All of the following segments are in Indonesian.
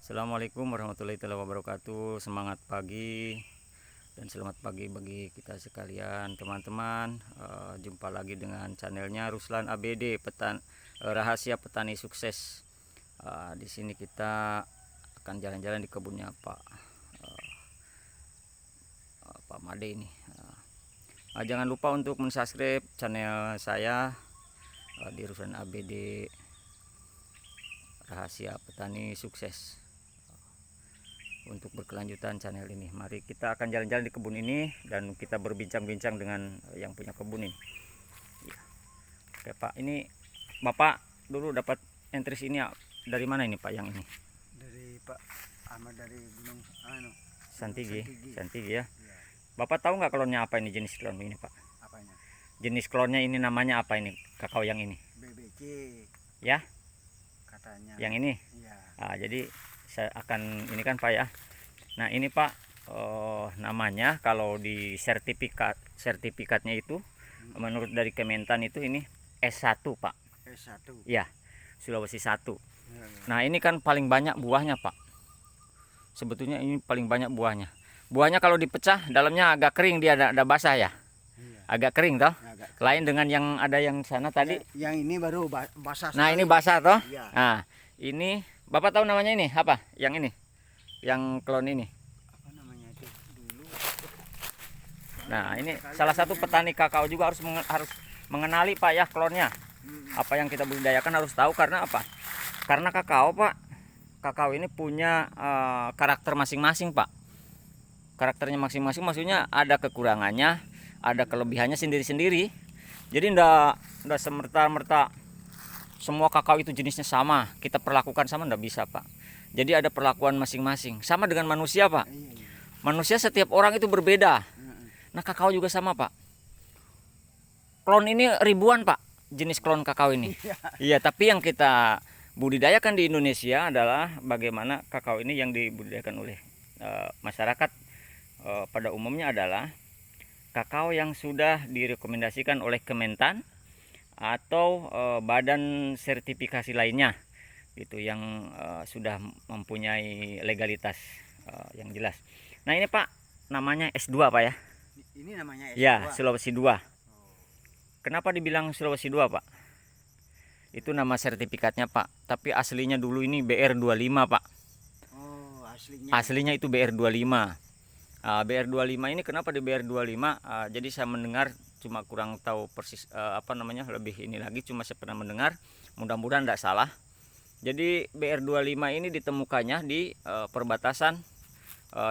Assalamualaikum warahmatullahi wabarakatuh. Semangat pagi dan selamat pagi bagi kita sekalian, teman-teman. Jumpa lagi dengan channelnya Ruslan ABD, Rahasia Petani Sukses. Di sini kita akan jalan-jalan di kebunnya Pak Made ini. Jangan lupa untuk mensubscribe channel saya di Ruslan ABD, Rahasia Petani Sukses. Untuk berkelanjutan channel ini, mari kita akan jalan-jalan di kebun ini dan kita berbincang-bincang dengan yang punya kebun ini. Oke Pak, ini Bapak dulu dapat entries ini dari mana ini Pak? Yang ini dari Pak Ahmad dari Gunung Santigi ya. Bapak tahu nggak klonnya apa ini, jenis klon ini Pak? Apanya? Jenis klonnya ini namanya apa ini, kakao yang ini? BBC Ya, katanya. yang ini. Iya. Jadi saya akan ini kan Pak ya. Nah ini Pak, namanya kalau di sertifikatnya itu menurut dari Kementan itu ini S1 Pak. S1. Ya, Sulawesi 1. Ya. Nah ini kan paling banyak buahnya Pak. Sebetulnya ini paling banyak buahnya. Buahnya kalau dipecah dalamnya agak kering, dia ada basah ya. Iya. Agak kering toh. Agak Lain dengan yang ada yang sana tadi. Yang ini baru basah. Nah sekali. ini basah toh. Iya. Nah ini Bapak tahu namanya ini apa? Yang ini, yang klon ini. Apa namanya itu dulu? Nah ini salah satu petani kakao juga harus mengenali Pak ya klonnya. Apa yang kita budidayakan harus tahu, karena apa? Karena kakao Pak, kakao ini punya karakter masing-masing Pak. Karakternya masing-masing, maksudnya ada kekurangannya, ada kelebihannya sendiri-sendiri. Jadi ndak semerta-merta semua kakao itu jenisnya sama, kita perlakukan sama, ndak bisa Pak. Jadi ada perlakuan masing-masing. Sama dengan manusia Pak. Iya. Manusia setiap orang itu berbeda. Nah kakao juga sama Pak. Klon ini ribuan Pak, jenis klon kakao ini. Iya, tapi yang kita budidayakan di Indonesia adalah bagaimana kakao ini yang dibudidayakan oleh masyarakat pada umumnya adalah kakao yang sudah direkomendasikan oleh Kementan atau badan sertifikasi lainnya gitu, yang sudah mempunyai legalitas yang jelas. Nah ini Pak, namanya S2 Pak ya. Ini namanya S2. Ya, Sulawesi 2. Kenapa dibilang Sulawesi 2 Pak? Itu nama sertifikatnya Pak, tapi aslinya dulu ini BR25 Pak. Oh, aslinya. Aslinya itu BR25. BR25 ini kenapa di BR25? Jadi saya mendengar, cuma kurang tahu persis apa namanya, lebih ini lagi, cuma saya pernah mendengar, mudah-mudahan tidak salah. Jadi BR25 ini ditemukannya di perbatasan,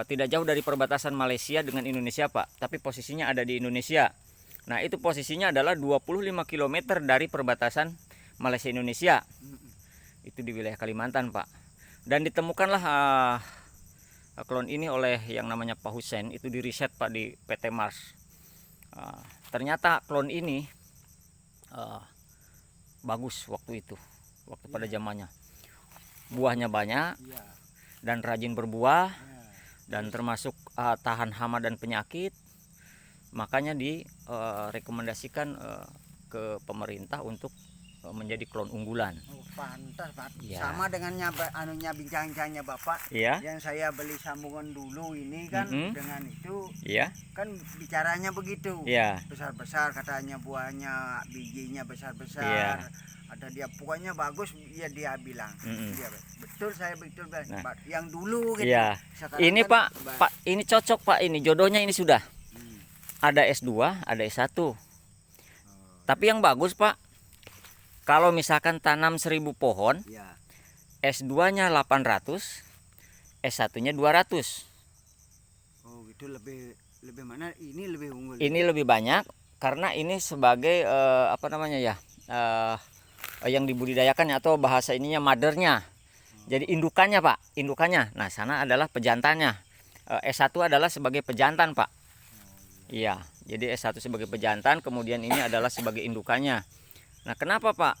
tidak jauh dari perbatasan Malaysia dengan Indonesia Pak, tapi posisinya ada di Indonesia. Nah itu posisinya adalah 25 km dari perbatasan Malaysia Indonesia, itu di wilayah Kalimantan Pak. Dan ditemukanlah klon ini oleh yang namanya Pak Hussein, itu di riset Pak di PT Mars. Ternyata klon ini bagus waktu itu, waktu pada zamannya. Buahnya banyak dan rajin berbuah, dan termasuk tahan hama dan penyakit. Makanya direkomendasikan ke pemerintah untuk menjadi klon unggulan. Oh, pantas Pak. Ya. Sama dengan bincang-bincangnya Bapak. Iya. Yang saya beli sambungan dulu ini kan dengan itu. Iya. Kan bicaranya begitu. Iya. Besar-besar katanya, buahnya, bijinya besar-besar. Iya. Ada dia pokoknya bagus, ya dia bilang. Dia, betul, saya betul bilang. Nah. Yang dulu gitu. Iya. Sekarang Ini kan Pak, ini cocok Pak, ini jodohnya ini sudah. Ada S2, ada S1. Tapi yang bagus Pak, kalau misalkan tanam 1000 pohon, ya. S2-nya 800, S1-nya 200. Oh, gitu lebih mana? Ini lebih unggul. Ini lebih banyak karena ini sebagai apa namanya ya? Yang dibudidayakan atau bahasa ininya mothernya. Jadi indukannya Pak, indukannya. Nah, sana adalah pejantannya. S1 adalah sebagai pejantan Pak. Iya, jadi S1 sebagai pejantan, kemudian ini adalah sebagai indukannya. Nah, kenapa Pak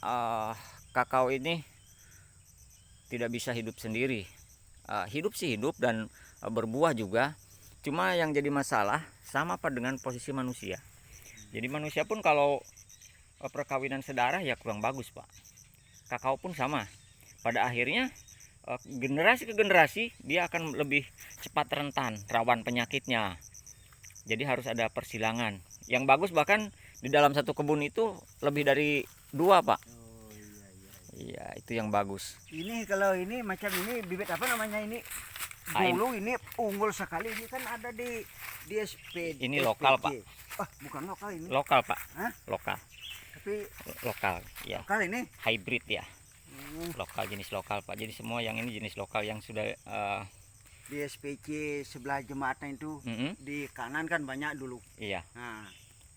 kakao ini tidak bisa hidup sendiri? Hidup sih hidup dan berbuah juga. Cuma yang jadi masalah sama Pak dengan posisi manusia. Jadi manusia pun kalau perkawinan sedarah ya kurang bagus Pak. Kakao pun sama. Pada akhirnya generasi ke generasi dia akan lebih cepat rentan, rawan penyakitnya. Jadi harus ada persilangan. Yang bagus bahkan di dalam satu kebun itu lebih dari 2 Pak. Oh iya iya. Iya, itu yang bagus. Ini kalau ini macam ini bibit apa namanya ini? Dulu ini unggul sekali, ini kan ada di SP. Ini lokal, Pak. Oh, bukan lokal ini. Lokal Pak. Hah? Lokal. Tapi Lokal, ya. lokal ini. Hybrid ya. Lokal, jenis lokal Pak. Jadi semua yang ini jenis lokal yang sudah Di SPC sebelah jembatan itu di kanan kan banyak dulu. iya. Nah,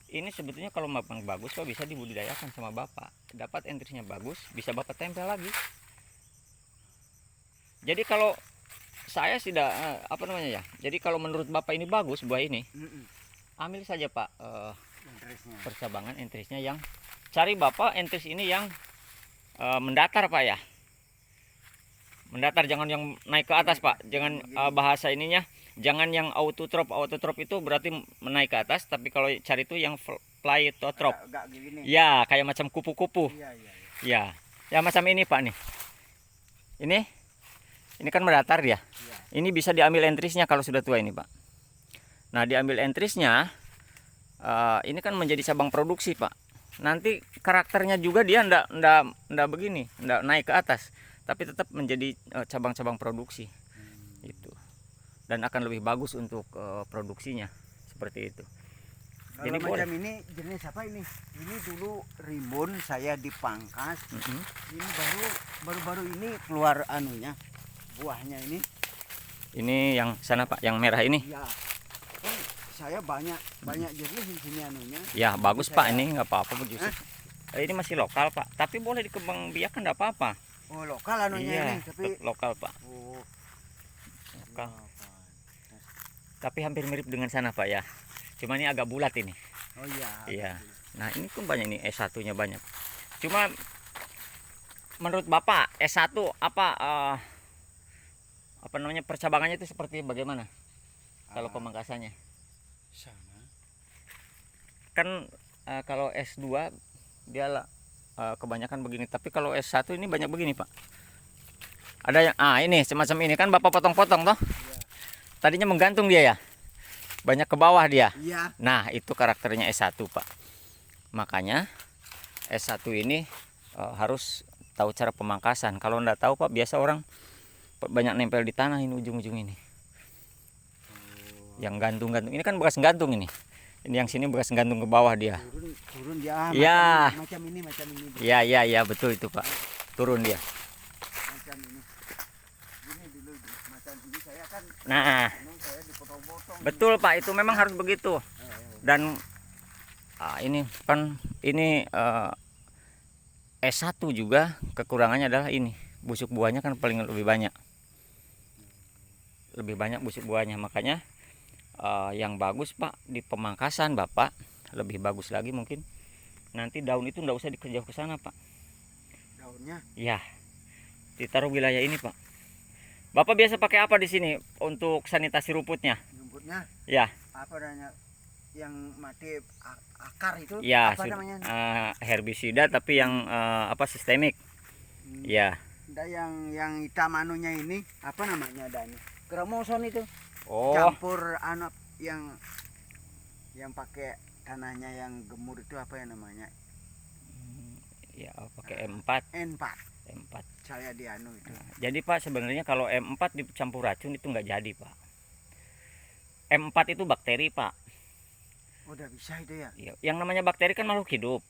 Ini sebetulnya kalau memang bagus Pak bisa dibudidayakan sama Bapak. Dapat entrisnya bagus, bisa Bapak tempel lagi. Jadi kalau saya tidak apa namanya ya. Jadi kalau menurut Bapak ini bagus buah ini, ambil saja Pak interestnya. percabangan entrisnya yang cari Bapak entris ini yang mendatar Pak ya. Mendatar, jangan yang naik ke atas Pak. Jangan bahasa ininya, jangan yang autotrop. Autotrop itu berarti menaik ke atas, tapi kalau cari itu yang phytotrop. Agak gini. Ya, kayak macam kupu-kupu. Iya, iya, Ya. Ya macam ini Pak nih. Ini kan mendatar dia. iya. Ini bisa diambil entrisnya kalau sudah tua ini Pak. Nah, diambil entrisnya ini kan menjadi cabang produksi Pak. Nanti karakternya juga dia ndak begini, ndak naik ke atas, tapi tetap menjadi cabang-cabang produksi itu, dan akan lebih bagus untuk produksinya seperti itu. Kalau Jadi macam ini jenis apa ini? Ini dulu rimbun saya dipangkas. Ini baru ini keluar anunya, buahnya ini. Ini yang sana Pak, yang merah ini. Ya, kan saya banyak jenis di sini anunya. Ya bagus Jadi Pak, saya- ini nggak apa-apa justru. Ini masih lokal Pak, tapi boleh dikembang biakan nggak apa-apa. Oh lokal anunya Iya, ini, tapi lokal Pak, oh lokal. apa? Tapi hampir mirip dengan sana Pak ya. Cuma ini agak bulat ini. Oh iya. Iya. Nah ini pun banyak nih S1-nya banyak. Cuma menurut Bapak S1 apa namanya percabangannya itu seperti bagaimana? Kalau pemangkasannya Sama. kan kalau S2 dia kebanyakan begini, tapi kalau S1 ini banyak begini Pak. Ada yang ini semacam ini kan Bapak potong-potong toh. Iya. Tadinya menggantung dia ya. Banyak ke bawah dia. Iya. Nah, itu karakternya S1 Pak. Makanya S1 ini harus tahu cara pemangkasan. Kalau enggak tahu Pak, biasa orang banyak nempel di tanah ini ujung-ujung ini. Yang gantung-gantung ini kan bekas gantung ini. Ini yang sini bekas gantung ke bawah dia. Turun dia. Iya. Macam ini. Iya, betul itu Pak. Turun dia. Macam ini. Ini dulu macam ini saya kan Nah, saya dipotong-potong. betul Pak, itu memang harus begitu. Dan ini kan ini S1 juga kekurangannya adalah ini. Busuk buahnya kan paling lebih banyak. Lebih banyak busuk buahnya, makanya yang bagus Pak di pemangkasan Bapak lebih bagus lagi mungkin. Nanti daun itu enggak usah dikejauh ke sana Pak. Daunnya. Ya. Ditaruh wilayah ini Pak. Bapak biasa pakai apa di sini untuk sanitasi rumputnya? Rumputnya Ya. apa namanya? Yang mati akar itu Ya, apa namanya? herbisida tapi yang sistemik. Ya. Ada yang hitam anunya ini apa namanya ada ini? Gramoson itu. Oh. Campur anak yang pakai tanahnya yang gemur itu apa ya namanya? Ya, pakai M4. N4. Saya di anu itu. Jadi Pak sebenarnya kalau M4 dicampur racun itu nggak jadi Pak. M4 itu bakteri Pak. Udah bisa itu ya? Ya, yang namanya bakteri kan makhluk hidup.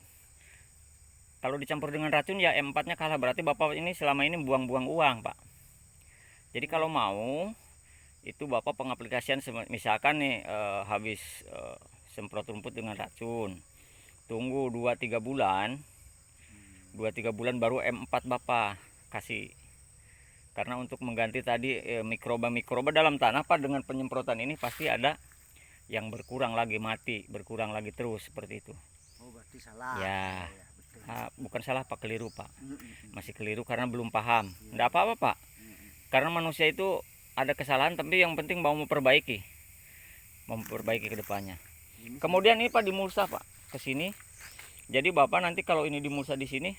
Kalau dicampur dengan racun ya M4-nya kalah, berarti Bapak ini selama ini buang-buang uang Pak. Jadi kalau mau itu Bapak pengaplikasian misalkan nih habis semprot rumput dengan racun. Tunggu 2-3 bulan. 2-3 bulan baru M4 Bapak kasih. Karena untuk mengganti tadi mikroba-mikroba dalam tanah Pak, dengan penyemprotan ini pasti ada yang berkurang lagi, mati, berkurang lagi terus seperti itu. Oh berarti salah. Ya. Betul. Bukan salah Pak, keliru Pak. Masih keliru karena belum paham. Enggak apa-apa Pak. Karena manusia itu ada kesalahan, tapi yang penting mau memperbaiki ke depannya. Kemudian ini Pak dimulsa Pak ke sini. Jadi Bapak nanti kalau ini dimulsa di sini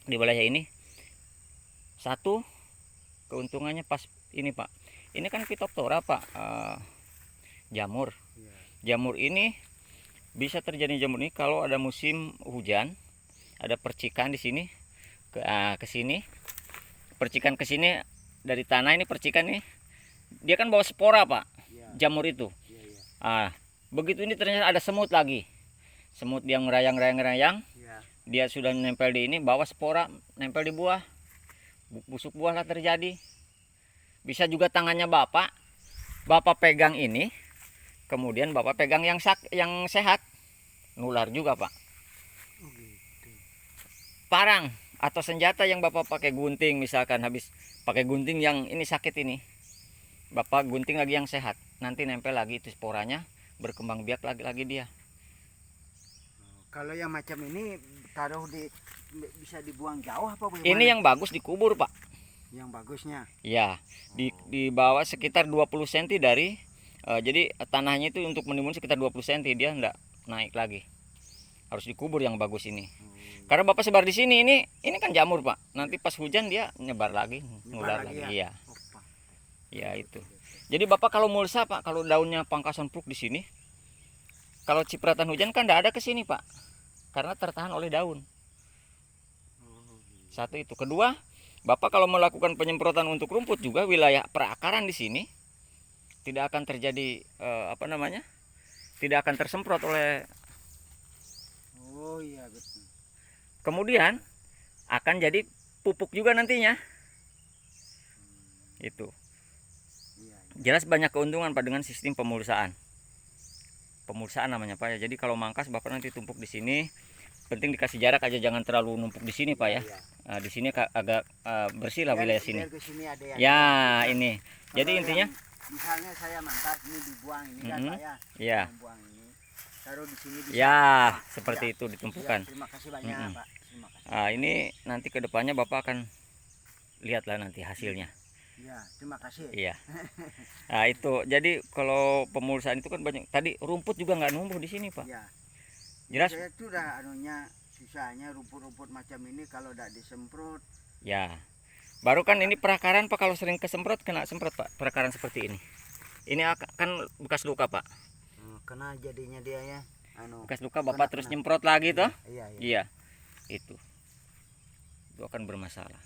di wilayah ini, satu keuntungannya pas ini Pak. Ini kan Phytophthora Pak, jamur. Jamur ini bisa terjadi jamur ini kalau ada musim hujan, ada percikan di sini ke sini, percikan ke sini dari tanah ini percikan nih. Dia kan bawa spora Pak, jamur itu. Begitu ini ternyata ada semut lagi. Semut yang ngerayang, dia sudah nempel di ini, bawa spora, nempel di buah. Busuk buah lah terjadi. Bisa juga tangannya Bapak pegang ini, kemudian Bapak pegang yang sehat, nular juga Pak. Parang atau senjata yang Bapak pakai gunting, misalkan habis pakai gunting yang ini sakit ini, Bapak gunting lagi yang sehat, nanti nempel lagi itu sporanya, berkembang biak lagi dia. Kalau yang macam ini taruh bisa dibuang jauh apa bagaimana? Ini yang bagus dikubur Pak. Yang bagusnya? Ya, di bawah sekitar 20 cm dari jadi tanahnya itu untuk menimbun sekitar 20 cm, dia enggak naik lagi. Harus dikubur yang bagus ini. Karena Bapak sebar di sini, ini kan jamur Pak. Nanti pas hujan dia nyebar lagi, nular lagi. Iya. Ya itu. Jadi Bapak kalau mulsa Pak, kalau daunnya pangkasan pruk di sini, kalau cipratan hujan kan enggak ada ke sini Pak. Karena tertahan oleh daun. Satu itu. Kedua, Bapak kalau melakukan penyemprotan untuk rumput juga wilayah perakaran di sini tidak akan terjadi tidak akan tersemprot oleh. Oh iya betul. Kemudian akan jadi pupuk juga nantinya. Itu. Jelas banyak keuntungan Pak dengan sistem pemulsaan. Pemulsaan namanya Pak ya. Jadi kalau mangkas Bapak nanti tumpuk di sini. Penting dikasih jarak aja, jangan terlalu numpuk di sini Pak ya. Nah, di sini agak bersih lah wilayah sini. Ya ini. Jadi intinya misalnya saya mangkas ini dibuang ini kan Pak ya. Iya. Membuang ini. Taruh di sini ya seperti itu ditumpukan. Terima kasih banyak Pak. Terima kasih. Nah, ini nanti kedepannya Bapak akan lihatlah nanti hasilnya. Iya, terima kasih. Iya. Nah itu. Jadi kalau pemulsaan itu kan banyak. Tadi rumput juga nggak numbuh di sini Pak. Iya. Jelas. Saya itu udah susahnya rumput-rumput macam ini kalau tidak disemprot. Ya. Baru kan ini perakaran Pak, kalau sering kesemprot kena semprot Pak. Perakaran seperti ini. Ini kan bekas luka Pak. Kena jadinya dia ya. Bekas luka Bapak terus nyemprot lagi toh? Iya. Iya. Itu akan bermasalah.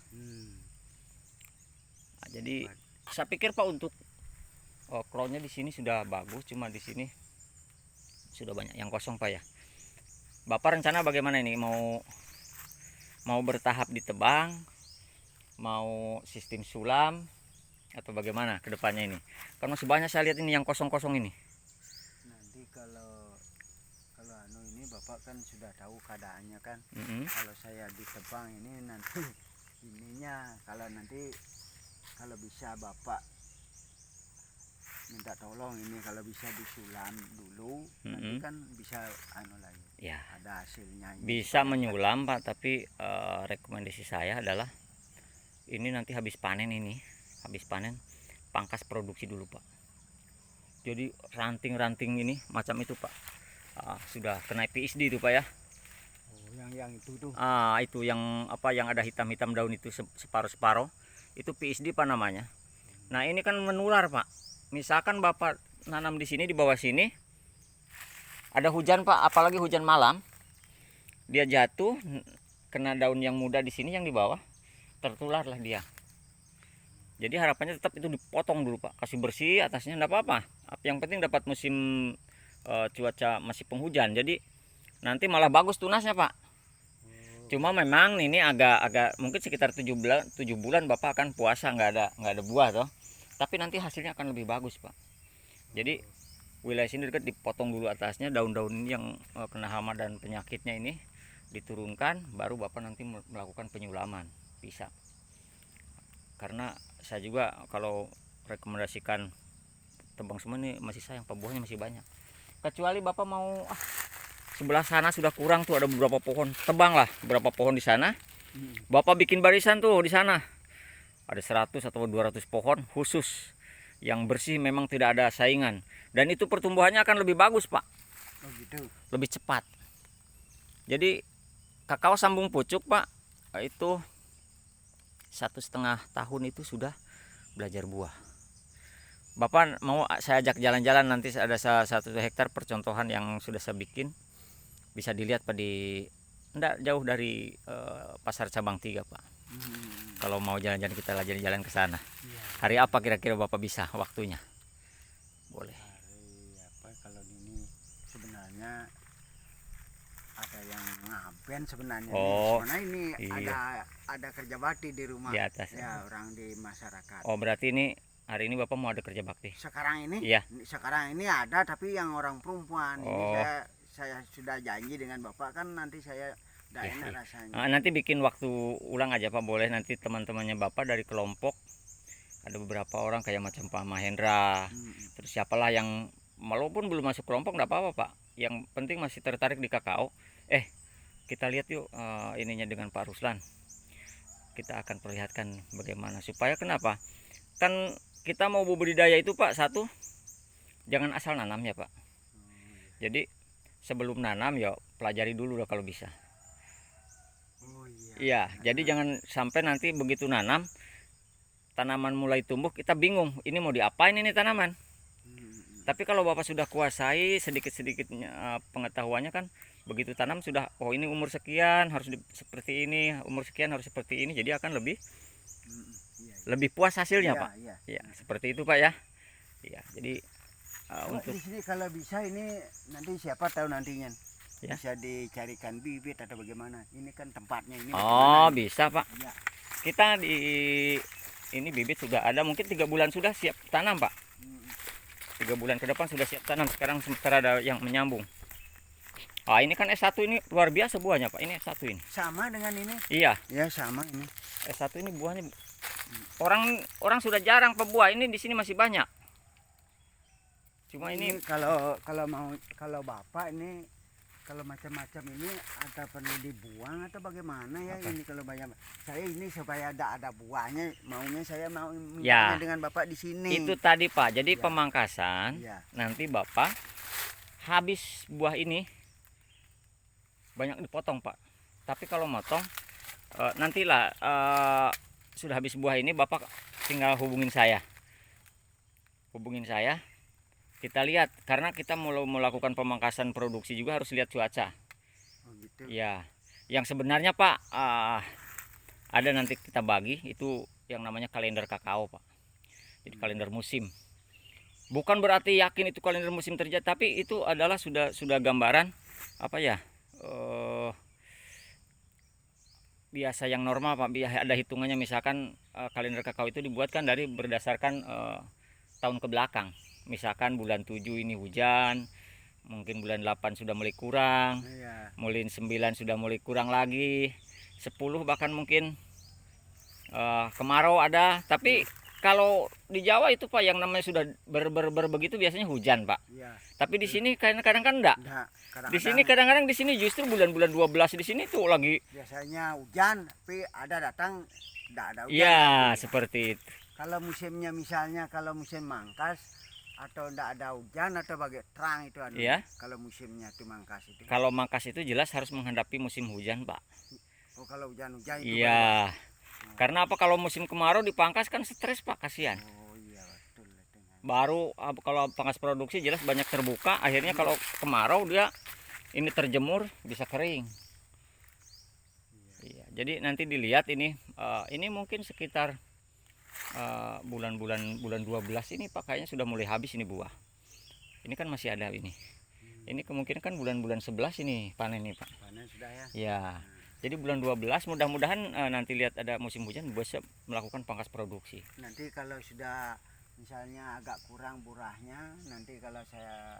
Nah, jadi saya pikir Pak untuk klonnya di sini sudah bagus, cuma di sini sudah banyak yang kosong Pak ya. Bapak rencana bagaimana ini? Mau bertahap ditebang, mau sistem sulam, atau bagaimana ke depannya ini? Karena masih banyak saya lihat ini yang kosong-kosong ini. Nanti kalau ini Bapak kan sudah tahu keadaannya kan. Kalau saya ditebang ini nanti ininya kalau bisa Bapak minta tolong ini kalau bisa disulam dulu, nanti kan bisa lagi. Ya. Ada hasilnya. Bisa menyulam Pak, tapi rekomendasi saya adalah ini nanti habis panen pangkas produksi dulu Pak. Jadi ranting-ranting ini macam itu Pak, sudah kena PSD itu Pak ya. Yang itu tuh. Itu yang ada hitam-hitam daun itu separuh-separuh, itu PSD Pak namanya. Nah ini kan menular Pak. Misalkan Bapak nanam di sini, di bawah sini ada hujan Pak, apalagi hujan malam, dia jatuh kena daun yang muda di sini yang di bawah, tertularlah dia. Jadi harapannya tetap itu dipotong dulu Pak, kasih bersih atasnya, enggak apa-apa. Yang penting dapat musim cuaca masih penghujan, jadi nanti malah bagus tunasnya Pak. Cuma memang ini agak mungkin sekitar 7 bulan Bapak akan puasa, nggak ada buah toh. Tapi nanti hasilnya akan lebih bagus Pak. Jadi wilayah sini dekat dipotong dulu atasnya, daun-daun yang kena hama dan penyakitnya ini diturunkan, baru Bapak nanti melakukan penyulaman, bisa. Karena saya juga kalau rekomendasikan tebang semua ini masih sayang Pak, buahnya masih banyak. Kecuali Bapak mau sebelah sana sudah kurang tuh, ada beberapa pohon, tebanglah beberapa pohon di sana. Bapak bikin barisan tuh di sana. Ada 100 atau 200 pohon khusus yang bersih, memang tidak ada saingan, dan itu pertumbuhannya akan lebih bagus Pak. Gitu. Lebih cepat. Jadi kakao sambung pucuk Pak, itu 1,5 tahun itu sudah belajar buah. Bapak mau saya ajak jalan-jalan, nanti ada 1 hektar percontohan yang sudah saya bikin. Bisa dilihat Pak di enggak jauh dari pasar cabang 3 Pak. Kalau mau jalan-jalan kita jalan-jalan ke sana. Iya. Hari apa kira-kira Bapak bisa waktunya? Boleh. Hari apa kalau ini sebenarnya ada yang ngaben sebenarnya. Oh, Sebenarnya ini iya. ada kerja bakti di rumah. Di atas. Ya, orang di masyarakat. Oh, berarti ini hari ini Bapak mau ada kerja bakti? Sekarang ini? Iya. Sekarang ini ada, tapi yang orang perempuan. Ini Oh. saya sudah janji dengan Bapak, kan nanti saya tidak Iya, enak iya. rasanya. Nanti bikin waktu ulang aja Pak, boleh. Nanti teman-temannya Bapak dari kelompok ada beberapa orang kayak macam Pak Mahendra, terus siapalah yang walaupun belum masuk kelompok nggak apa-apa Pak, yang penting masih tertarik di kakao. Kita lihat yuk ininya dengan Pak Ruslan. Kita akan perlihatkan bagaimana supaya kenapa kan kita mau budidaya itu Pak, satu jangan asal nanam ya Pak. Jadi sebelum nanam ya pelajari dulu lah kalau bisa. Oh iya. Iya, jadi jangan sampai nanti begitu nanam tanaman mulai tumbuh kita bingung ini mau diapain ini tanaman. Tapi kalau Bapak sudah kuasai sedikit-sedikitnya pengetahuannya kan, begitu tanam sudah, oh ini umur sekian harus seperti ini, umur sekian harus seperti ini, jadi akan lebih puas hasilnya Pak. Iya, seperti itu Pak ya. Iya, jadi untuk di sini kalau bisa ini nanti siapa tahu nantinya ya. Bisa dicarikan bibit atau bagaimana. Ini kan tempatnya ini. Oh, bisa Pak. Ya. Kita di ini bibit sudah ada, mungkin 3 bulan sudah siap tanam Pak. 3 bulan ke depan sudah siap tanam. Sekarang sementara ada yang menyambung. Ini kan S1 ini luar biasa buahnya Pak. Ini S1 ini. Sama dengan ini? Iya. Ya sama ini. S1 ini buahnya orang sudah jarang pebuah. Ini di sini masih banyak. Cuma ini kalau Bapak ini kalau macam-macam ini ada perlu dibuang atau bagaimana ya? Apa? Ini kalau banyak saya ini supaya ada buahnya, maunya saya mau ya dengan Bapak di sini. Itu tadi Pak. Jadi pemangkasan nanti Bapak habis buah ini banyak dipotong Pak. Tapi kalau motong nantilah sudah habis buah ini Bapak tinggal hubungin saya. Kita lihat, karena kita mau melakukan pemangkasan produksi juga harus lihat cuaca. Oh gitu. Ya, yang sebenarnya Pak ada nanti kita bagi itu yang namanya kalender kakao Pak. Jadi kalender musim. Bukan berarti yakin itu kalender musim terjadi, tapi itu adalah sudah gambaran apa ya? Biasa yang normal Pak. Ada hitungannya, misalkan kalender kakao itu dibuatkan dari berdasarkan tahun ke belakang. Misalkan bulan 7 ini hujan, mungkin bulan 8 sudah mulai kurang, bulan 9 sudah mulai kurang lagi, 10 bahkan mungkin kemarau ada. Tapi kalau di Jawa itu Pak yang namanya sudah begitu biasanya hujan Pak. Tapi di sini kadang-kadang kan enggak. Di sini kadang-kadang di sini justru bulan-bulan 12 di sini tuh lagi biasanya hujan, tapi ada datang enggak ada hujan. Iya, seperti itu. Kalau musimnya misalnya kalau musim mangkas atau enggak ada hujan atau terang itu Iya. Kalau musimnya itu mangkas itu. Kalau mangkas itu jelas harus menghadapi musim hujan Pak. Oh, kalau hujan-hujan itu. Iya. Karena apa, kalau musim kemarau dipangkas kan stres Pak, kasihan. Oh iya betul. Baru kalau pangkas produksi jelas banyak terbuka, akhirnya kalau kemarau dia ini terjemur bisa kering. Iya. Jadi nanti dilihat ini mungkin sekitar bulan 12 ini Pak kayaknya sudah mulai habis ini buah. Ini kan masih ada ini. Ini kemungkinan kan bulan 11 ini panen nih Pak. Panen sudah ya. Ya. Jadi bulan 12 mudah-mudahan nanti lihat ada musim hujan bisa melakukan pangkas produksi. Nanti kalau sudah misalnya agak kurang buahnya, nanti kalau saya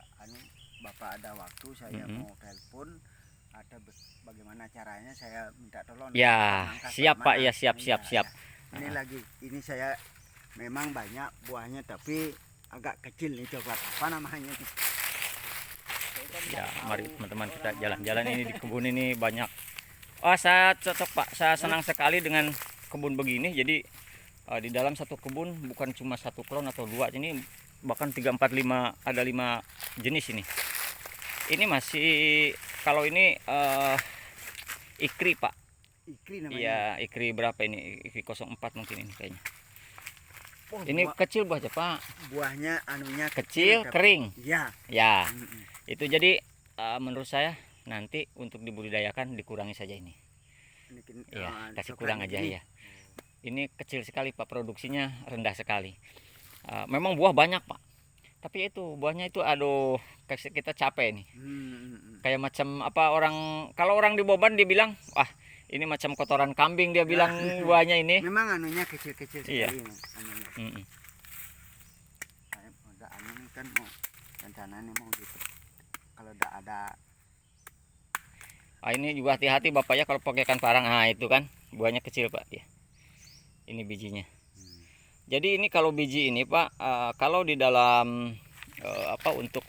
Bapak ada waktu saya mau telepon atau bagaimana caranya saya minta tolong. Ya, siap Pak. Ya, siap. Ini lagi, ini saya memang banyak buahnya tapi agak kecil nih, coba apa namanya? Ya, mari teman-teman kita jalan-jalan ini di kebun ini banyak. Saya cocok Pak, saya senang sekali dengan kebun begini. Jadi di dalam satu kebun bukan cuma 1 klon atau 2, ini bahkan 3, 4, 5, ada 5 jenis ini. Ini masih, kalau ini ikri Pak. Ikri namanya. Iya, ikri berapa ini? Ikri 04 mungkin ini kayaknya. Oh, Ini kecil buahnya Pak. buahnya anunya Kecil, tapi- kering. Ya. Ya, Mm-mm. itu jadi menurut saya nanti untuk dibudidayakan dikurangi saja ini. Ya, kasih kurang aja ya. Ini kecil sekali Pak, produksinya rendah sekali. Memang buah banyak Pak. Tapi itu buahnya itu aduh, kita capek nih. Kayak macam apa kalau orang di Boban dia bilang, wah ini macam kotoran kambing dia bilang buahnya ini. Memang anunya kecil-kecil sekali. Iya. Anunya. Udah anu nih kan mau rencananya mau gitu. Kalau udah ada Ini juga hati-hati Bapak ya kalau pakai ikan parang. Itu kan buahnya kecil Pak dia. Ini bijinya. Jadi ini kalau biji ini Pak, kalau di dalam untuk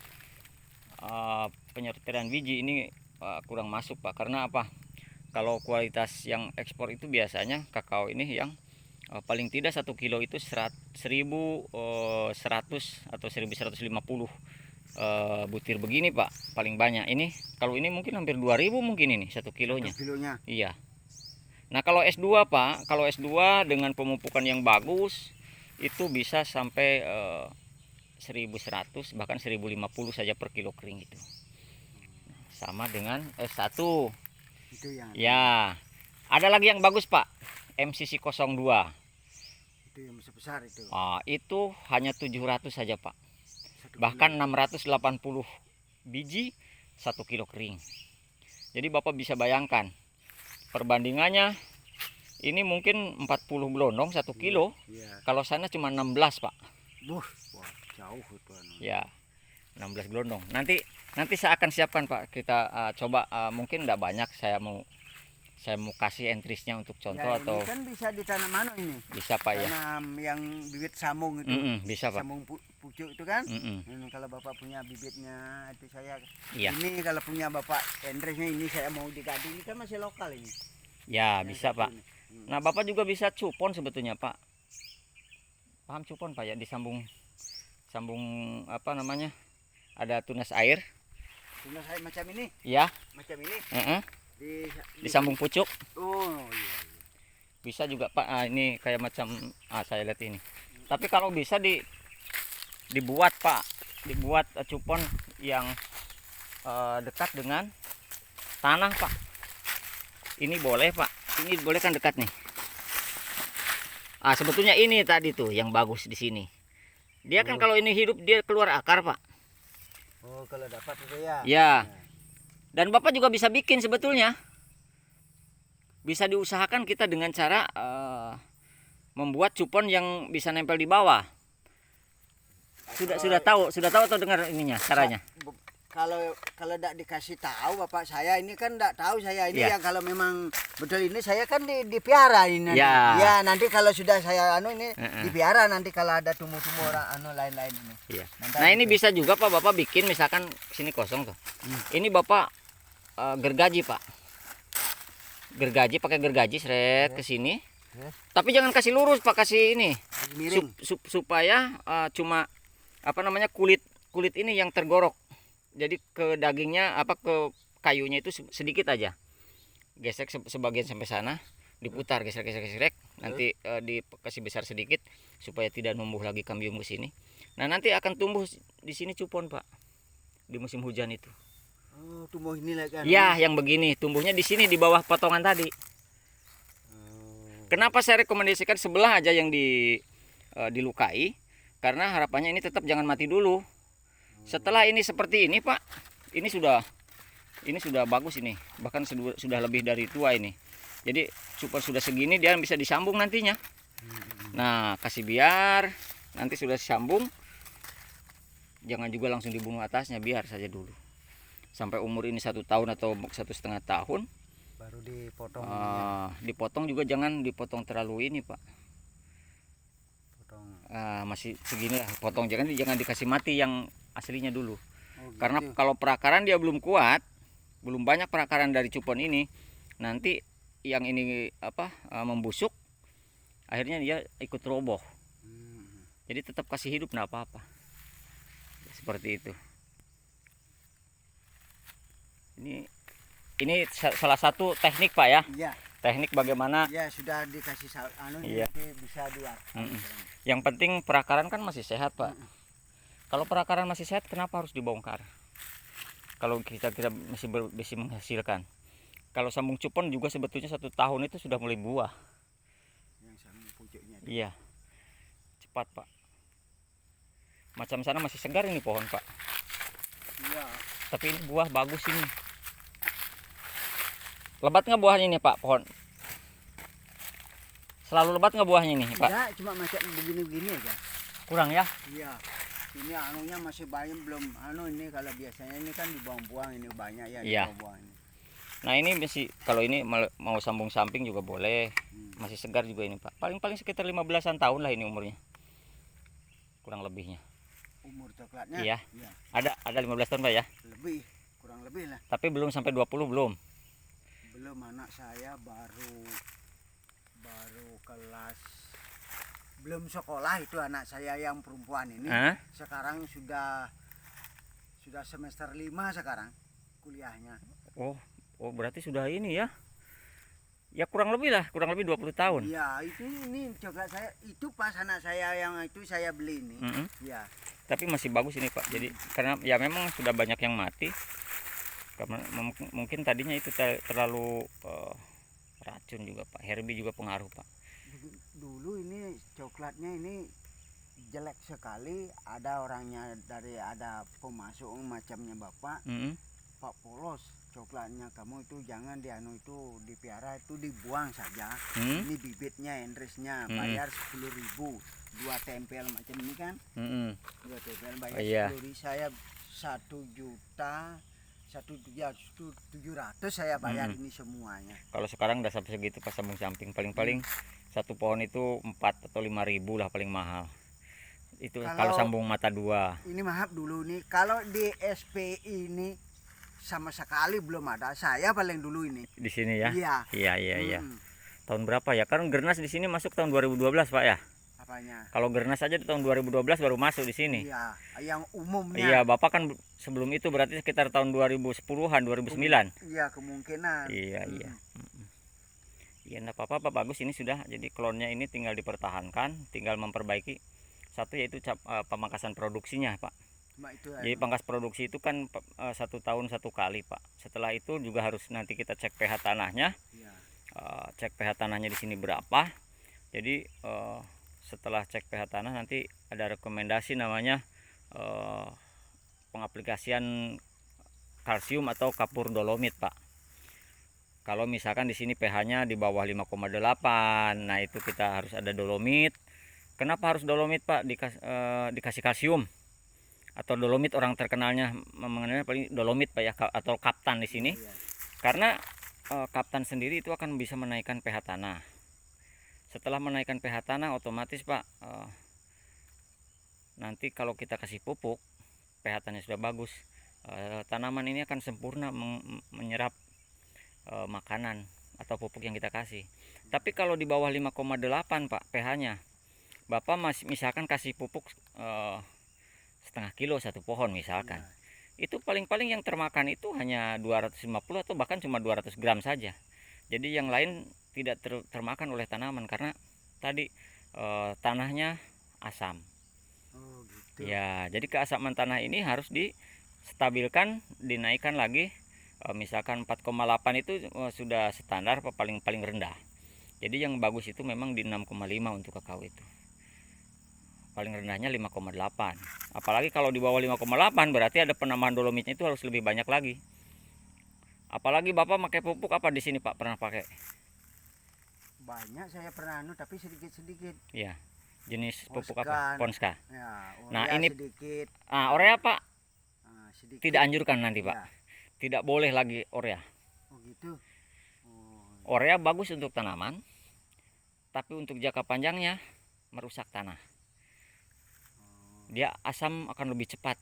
penyortiran biji ini kurang masuk Pak. Karena apa? Kalau kualitas yang ekspor itu biasanya kakao ini yang paling tidak 1 kilo itu 1.100 atau 1.150 butir begini Pak, paling banyak. Ini kalau ini mungkin hampir 2.000 mungkin ini 1 kilonya. Iya. Nah kalau S2 Pak, kalau S2 dengan pemupukan yang bagus itu bisa sampai 1.100 bahkan 1.050 saja per kilo kering itu. Sama dengan S1. itu yang Ya. Ada lagi yang bagus Pak, MCC 02. itu yang sebesar itu. Itu hanya 700 saja Pak. 1 Bahkan kilo. 680 biji 1 kilo kering. Jadi Bapak bisa bayangkan perbandingannya, ini mungkin 40 gelondong 1 kilo. Iya. Kalau sana cuma 16 Pak. Wah, jauh itu anu. Ya, 16 gelondong. Nanti saya akan siapkan Pak. Kita coba, mungkin tidak banyak, saya mau kasih entrisnya untuk contoh Ya, ini atau kan bisa ditanam anu ini. bisa Pak ya. Tanam yang bibit sambung itu. Bisa Pak. Sambung pucuk itu kan. Mm-mm. Ini kalau Bapak punya bibitnya itu saya. Iya. Ini kalau punya Bapak entrisnya ini saya mau diganti, ini kan masih lokal ini. Ya, Yang bisa satu Pak. ini. Nah, Bapak juga bisa cupon sebetulnya Pak. Paham cupon Pak ya, disambung apa namanya? Ada tunas air. Tunas saya macam ini, Ya, macam ini. disambung pucuk. Oh iya. Bisa juga Pak. Ini kayak macam saya lihat ini. Tapi kalau bisa dibuat Pak, dibuat cupon yang dekat dengan tanah Pak. Ini boleh Pak. Ini boleh kan dekat nih. Sebetulnya ini tadi tuh yang bagus di sini. Dia kan kalau ini hidup dia keluar akar Pak. Oh kalau dapat itu ya. Ya. Dan Bapak juga bisa bikin sebetulnya. Bisa diusahakan kita dengan cara membuat cupon yang bisa nempel di bawah. Sudah tahu atau dengar ininya caranya? Kalau tidak dikasih tahu Bapak saya ini kan tidak tahu saya ini Ya. yang kalau memang betul ini saya kan dipiara ini. Ya. Ya nanti kalau sudah saya anu ini dipiara nanti kalau ada tumbuh-tumbuh orang anu lain-lain ini. Iya. Nanti Nah ini gitu. bisa juga Pak, Bapak bikin misalkan sini kosong tuh. Ini Bapak gergaji Pak. Gergaji, pakai gergaji seret ke sini. Tapi jangan kasih lurus Pak, kasih ini. Miring. Supaya cuma apa namanya kulit ini yang tergorok. Jadi ke dagingnya ke kayunya itu sedikit aja. Gesek sebagian sampai sana, diputar gesek. Nanti dikasih besar sedikit supaya tidak numbuh lagi kambium ke sini. Nah, nanti akan tumbuh di sini cupon, Pak. Di musim hujan itu. Oh, tumbuh ini lagi kan. Ya, yang begini, tumbuhnya di sini di bawah potongan tadi. Kenapa saya rekomendasikan sebelah aja yang dilukai? Karena harapannya ini tetap jangan mati dulu. Setelah ini seperti ini Pak, ini sudah bagus ini, bahkan sudah lebih dari tua ini. Jadi cupon sudah segini dia bisa disambung nantinya. Nah kasih biar nanti sudah disambung, jangan juga langsung dibunuh atasnya, biar saja dulu sampai umur ini 1 tahun atau 1,5 tahun baru dipotong. Dipotong juga jangan dipotong terlalu ini Pak. Potong. Masih segini lah potong, jangan dikasih mati yang aslinya dulu. Karena Gitu. kalau perakaran dia belum kuat, belum banyak perakaran dari cupon ini, nanti yang ini membusuk, akhirnya dia ikut roboh. Jadi tetap kasih hidup nggak apa-apa. Seperti itu. Ini salah satu teknik Pak ya. Iya. teknik bagaimana. Ya sudah dikasih Iya. bisa dilakukan. Yang penting perakaran kan masih sehat, Pak. Kalau perakaran masih sehat, kenapa harus dibongkar? Kalau kita masih menghasilkan. Kalau sambung cupon juga sebetulnya 1 tahun itu sudah mulai buah. Yang sambung pucuknya. Iya, cepat, Pak. Macam sana masih segar ini pohon, Pak. Iya. Tapi ini buah bagus ini. Lebat nggak buahnya ini, Pak, pohon? Selalu lebat nggak buahnya ini, Pak? Enggak, cuma macam begini-begini aja. Kurang ya? Iya. Ini anunya masih banyak belum ini kalau biasanya ini kan dibuang-buang, ini banyak ya Iya. dibuang-buang ini. Nah, ini masih kalau ini mau sambung samping juga boleh. Masih segar juga ini, Pak. Paling sekitar 15-an tahun lah ini umurnya. Kurang lebihnya. Umur coklatnya? Iya. Iya. Ada 15 tahun, Pak ya? Lebih, kurang lebih lah. Tapi belum sampai 20 belum. Belum, anak saya baru kelas, belum sekolah itu anak saya yang perempuan ini. Sekarang sudah semester 5 sekarang kuliahnya. Oh berarti sudah ini ya. Ya kurang lebih 20 tahun. Iya, ini coklat saya itu pas anak saya yang itu saya beli ini. Ya. Tapi masih bagus ini, Pak. Jadi karena ya memang sudah banyak yang mati. Karena mungkin tadinya itu terlalu racun juga, Pak. Herbie juga pengaruh, Pak. Dulu ini coklatnya ini jelek sekali. Ada orangnya ada pemasok macamnya Bapak. Pak Polos, coklatnya kamu itu jangan dipiara, itu dibuang saja. Ini bibitnya, endresnya, bayar 10.000, 2 tempel macam ini kan. 2 tempel bayar 10.000, saya 1.700.000 saya bayar ini semuanya. Kalau sekarang udah sampai segitu pas sambung samping, paling satu pohon itu 4 atau 5.000 lah paling mahal. Itu kalau sambung mata 2. Ini maaf dulu nih, kalau di SPI ini sama sekali belum ada. Saya paling dulu ini. Di sini ya? Iya. Tahun berapa ya? Karena Gernas di sini masuk tahun 2012, Pak ya? Apanya? Kalau Gernas aja di tahun 2012 baru masuk di sini. Iya, yang umumnya. Iya, Bapak kan sebelum itu berarti sekitar tahun 2010-an, 2009. Iya, kemungkinan. Iya. Iya, enggak apa-apa, Pak. Bagus ini sudah. Jadi klonnya ini tinggal dipertahankan, tinggal memperbaiki. Satu yaitu pemangkasan produksinya, Pak. Jadi pangkas produksi itu kan 1 tahun 1 kali, Pak. Setelah itu juga harus nanti kita cek pH tanahnya. Cek pH tanahnya di sini berapa. Jadi setelah cek pH tanah nanti ada rekomendasi namanya pengaplikasian kalsium atau kapur dolomit, Pak. Kalau misalkan di sini pH-nya di bawah 5,8, nah itu kita harus ada dolomit. Kenapa harus dolomit, Pak? Dikasih kalsium atau dolomit, orang terkenalnya mengenalnya paling dolomit, Pak ya, atau kaptan di sini. Karena kaptan sendiri itu akan bisa menaikkan pH tanah. Setelah menaikkan pH tanah otomatis, Pak, nanti kalau kita kasih pupuk, pH tanahnya sudah bagus, tanaman ini akan sempurna menyerap makanan atau pupuk yang kita kasih. Tapi kalau di bawah 5,8, Pak, pH-nya, Bapak misalkan kasih pupuk setengah kilo 1 pohon misalkan, itu paling-paling yang termakan itu hanya 250 atau bahkan cuma 200 gram saja. Jadi yang lain tidak termakan oleh tanaman karena tadi tanahnya asam. Gitu. Ya, jadi keasaman tanah ini harus distabilkan, dinaikkan lagi. Misalkan 4,8 itu sudah standar paling rendah. Jadi yang bagus itu memang di 6,5 untuk kakao itu. Paling rendahnya 5,8. Apalagi kalau di bawah 5,8 berarti ada penambahan dolomitnya itu harus lebih banyak lagi. Apalagi Bapak pakai pupuk apa di sini, Pak? Pernah pakai? Banyak saya pernah tapi sedikit-sedikit. Iya. Jenis pupuk apa? Ponska. Ya, nah, ini sedikit. Urea, Pak. Sedikit. Tidak anjurkan nanti, Pak. Tidak boleh lagi urea. Oh gitu. Urea bagus untuk tanaman, tapi untuk jangka panjangnya merusak tanah. Dia asam akan lebih cepat.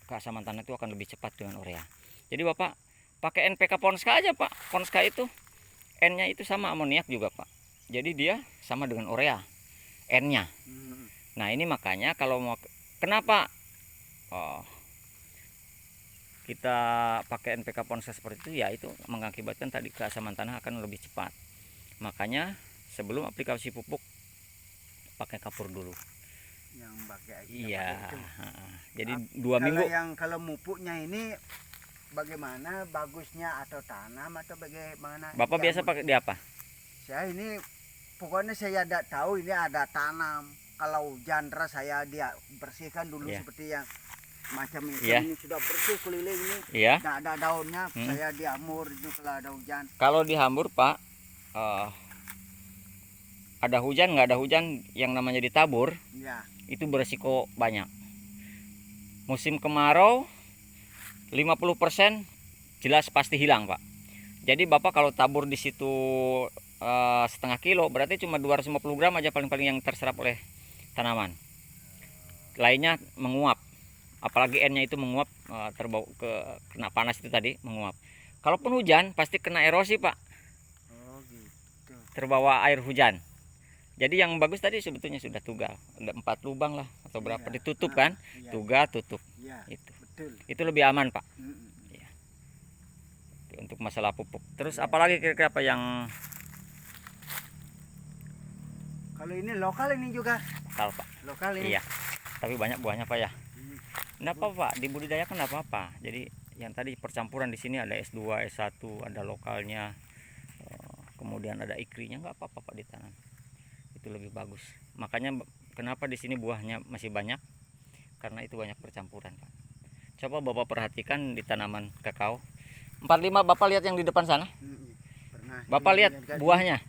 Keasaman tanah itu akan lebih cepat dengan urea. Jadi Bapak pakai NPK Ponska aja, Pak. Ponska itu N-nya itu sama amoniak juga, Pak. Jadi dia sama dengan urea, N-nya. Nah, ini makanya kalau mau kenapa kita pakai NPK ponsel seperti itu, ya itu mengakibatkan tadi keasaman tanah akan lebih cepat. Makanya sebelum aplikasi pupuk pakai kapur dulu. Yang pakai Iya. itu. Jadi 2 minggu. Kalau mupuknya ini bagaimana, bagusnya atau tanam atau bagaimana? Bapak biasa pakai di apa? Saya ini pokoknya saya tidak tahu ini ada tanam. Kalau hujan deras saya dia bersihkan dulu seperti yang macam itu. Ini sudah bersih keliling ini. Iya. Tidak ada daunnya, saya diamur itu kalau ada hujan. Kalau dihambur Pak, ada hujan nggak ada hujan, yang namanya ditabur, itu beresiko banyak. Musim kemarau 50% jelas pasti hilang Pak. Jadi Bapak kalau tabur di situ setengah kilo, berarti cuma 250 gram aja paling-paling yang terserap oleh tanaman. Lainnya menguap, apalagi N-nya itu menguap, terbawa kena panas itu tadi menguap. Kalaupun hujan pasti kena erosi Pak. Oh gitu. Terbawa air hujan. Jadi yang bagus tadi sebetulnya sudah tugal, ada 4 lubang lah atau berapa, ditutup kan, tugal tutup. Itu. Betul. Itu lebih aman Pak. Ya. Untuk masalah pupuk. Terus apalagi kira-kira apa yang kalau ini lokal ini juga? lokal Pak? Lokal ini. Iya. Tapi banyak buahnya Pak ya. Enggak apa-apa, dibudidayakan enggak apa-apa. Jadi yang tadi percampuran di sini ada S2, S1, ada lokalnya. Kemudian ada ikrinya, enggak apa-apa Pak ditanam. Itu lebih bagus. Makanya kenapa di sini buahnya masih banyak? Karena itu banyak percampuran Pak. Coba Bapak perhatikan di tanaman kakao 45, Bapak lihat yang di depan sana. Pernah. Bapak lihat buahnya.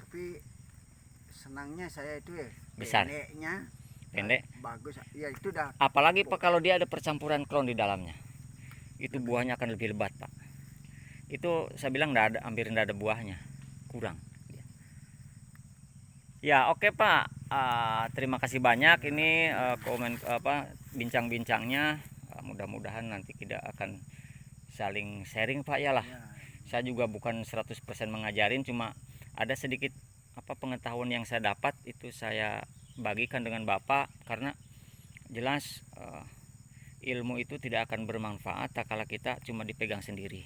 Tapi senangnya saya itu besar. Pendek. Bagus. Ya itu dah. Apalagi Pak kalau dia ada percampuran klon di dalamnya. Itu buahnya akan lebih lebat Pak. Itu saya bilang hampir tidak ada buahnya. Kurang. Ya oke Pak. Terima kasih banyak ini bincang-bincangnya. Mudah-mudahan nanti kita akan saling sharing Pak ya lah. Saya juga bukan 100% mengajarin, cuma ada sedikit pengetahuan yang saya dapat itu saya bagikan dengan Bapak, karena jelas ilmu itu tidak akan bermanfaat tak kala kita cuma dipegang sendiri.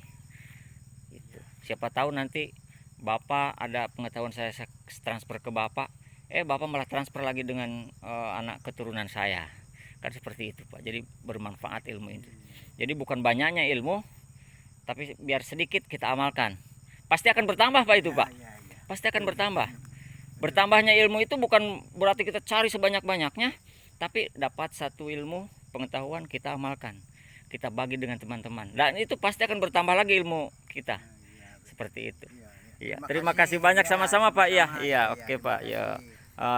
Itu. Siapa tahu nanti Bapak ada pengetahuan saya transfer ke Bapak, Bapak malah transfer lagi dengan anak keturunan saya. Kan seperti itu Pak. Jadi bermanfaat ilmu itu. Jadi bukan banyaknya ilmu, tapi biar sedikit kita amalkan. Pasti akan bertambah Pak itu Pak. Pasti akan bertambah. Bertambahnya ilmu itu bukan berarti kita cari sebanyak-banyaknya, tapi dapat satu ilmu, pengetahuan kita amalkan. Kita bagi dengan teman-teman. Dan itu pasti akan bertambah lagi ilmu kita. Seperti itu. Iya, terima kasih banyak sama-sama Pak. Iya, oke Pak. Ya.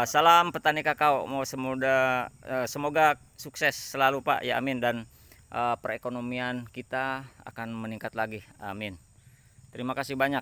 Salam petani kakao. Semoga sukses selalu Pak. Ya amin, dan perekonomian kita akan meningkat lagi. Amin. Terima kasih banyak.